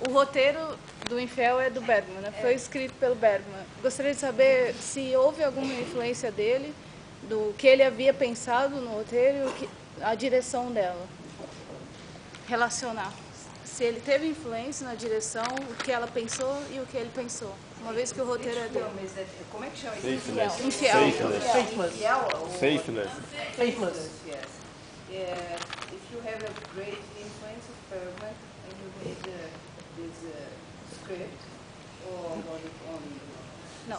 O roteiro do Infiel é do Bergman, né? Foi escrito pelo Bergman. Gostaria de saber se houve alguma influência dele, do que ele havia pensado no roteiro e a direção dela. Relacionar. Se ele teve influência na direção, o que ela pensou e o que ele pensou. Uma vez que o roteiro é dele. Como é que chama isso? Faithless. Infiel. Faithless. Faithless. Faithless. Yes. If you have a great influence of Bergman and you read this script, or was it only? No.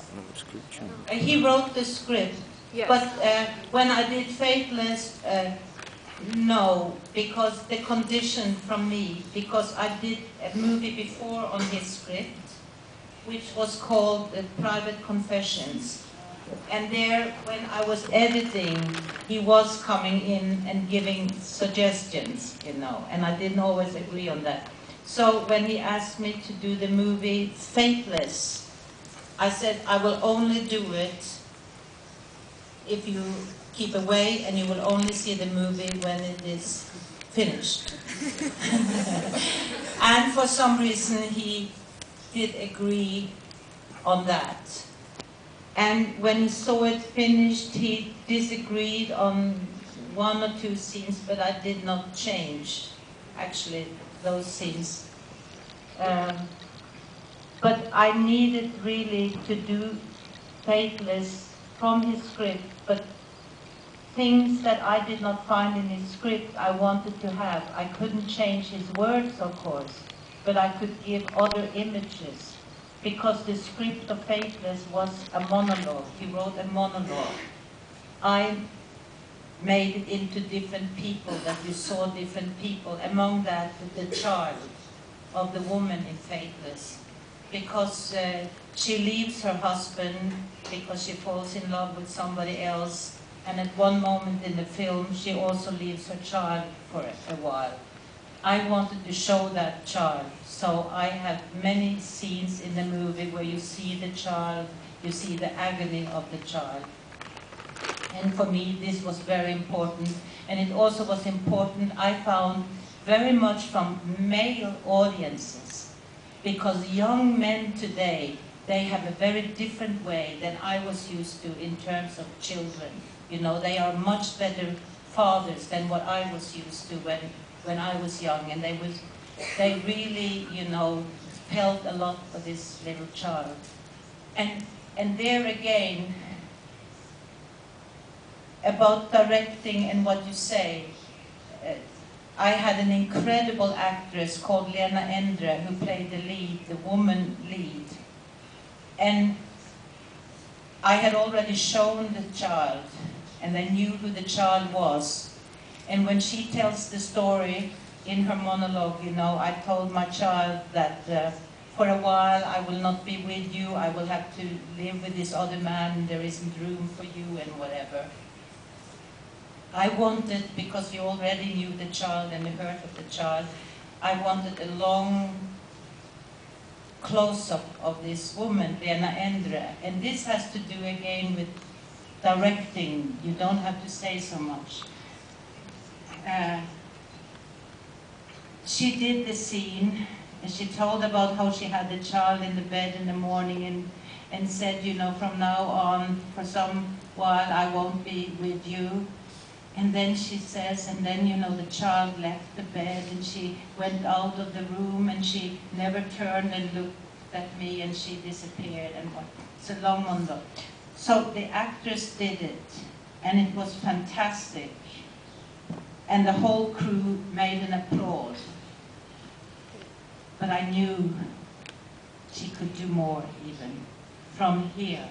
He wrote the script, Yes. but when I did Faithless, no, because the condition from me, because I did a movie before on his script, which was called Private Confessions. And there, when I was editing, he was coming in and giving suggestions, you know, and I didn't always agree on that. So when he asked me to do the movie Faithless, I said, I will only do it if you keep away, and you will only see the movie when it is finished. And for some reason, he did agree on that. And when he saw it finished, he disagreed on 1 or 2 scenes, but I did not change, actually, those scenes. But I needed really to do Faithless from his script, but things that I did not find in his script I wanted to have. I couldn't change his words, of course, but I could give other images, because the script of Faithless was a monologue. He wrote a monologue. I made it into different people, that you saw different people, among that the child of the woman in Faithless, because she leaves her husband because she falls in love with somebody else, and at one moment in the film she also leaves her child for a while. I wanted to show that child, so I have many scenes in the movie where you see the child, you see the agony of the child. And for me this was very important, and it also was important, I found, very much from male audiences, because young men today, they have a very different way than I was used to in terms of children. You know, they are much better fathers than what I was used to when I was young, and they really, you know, felt a lot for this little child. And there again, about directing and what you say, I had an incredible actress called Lena Endre who played the lead, the woman lead. And I had already shown the child, and I knew who the child was. And when she tells the story in her monologue, you know, I told my child that for a while I will not be with you, I will have to live with this other man, there isn't room for you and whatever. I wanted, because you already knew the child and the hurt of the child, I wanted a long close-up of this woman, Lena Endre. And this has to do again with directing. You don't have to say so much. She did the scene, and she told about how she had the child in the bed in the morning and said, you know, from now on, for some while, I won't be with you. And then she says, and then, you know, the child left the bed and she went out of the room and she never turned and looked at me and she disappeared and what. It's a long monologue. So the actress did it and it was fantastic. And the whole crew made an applause. But I knew she could do more even from here.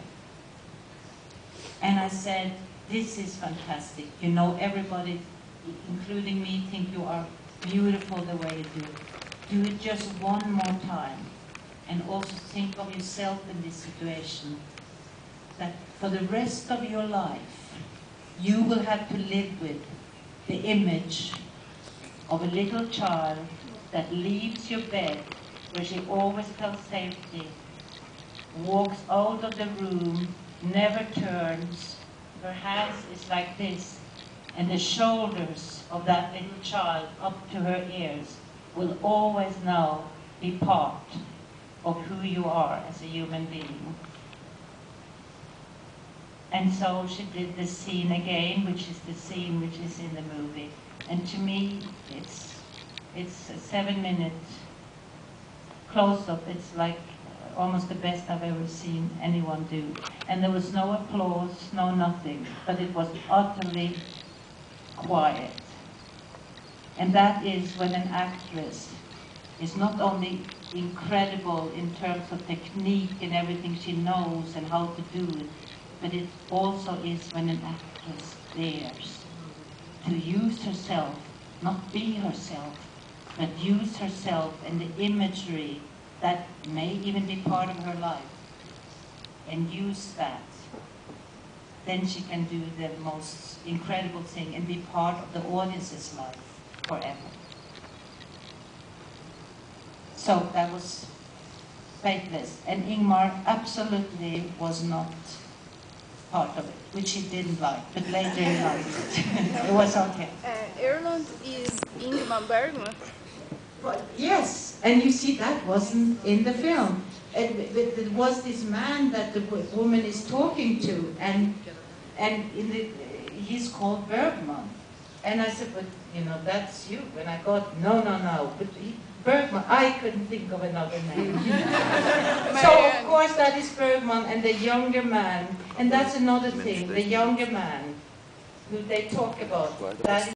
And I said, this is fantastic. You know, everybody, including me, think you are beautiful the way you do it. Do it just one more time. And also think of yourself in this situation. That for the rest of your life, you will have to live with the image of a little child that leaves your bed, where she always felt safety, walks out of the room, never turns, her hands is like this, and the shoulders of that little child up to her ears will always know be part of who you are as a human being. And so she did this scene again, which is the scene which is in the movie. And to me, it's a 7-minute close-up. It's like almost the best I've ever seen anyone do. And there was no applause, no nothing, but it was utterly quiet. And that is when an actress is not only incredible in terms of technique and everything she knows and how to do it, but it also is when an actress dares to use herself, not be herself, but use herself and the imagery that may even be part of her life, and use that. Then she can do the most incredible thing and be part of the audience's life forever. So that was Faithless, and Ingmar absolutely was not part of it, which he didn't like, but later he liked it. It was okay. Erland is Ingmar Bergman. But yes, and you see that wasn't in the film. It was this man that the woman is talking to, and he's called Bergman. And I said, but you know, that's you. And I thought, no. But Bergman, I couldn't think of another name. So of course that is Bergman, and the younger man, and that's another thing, the younger man who they talk about, that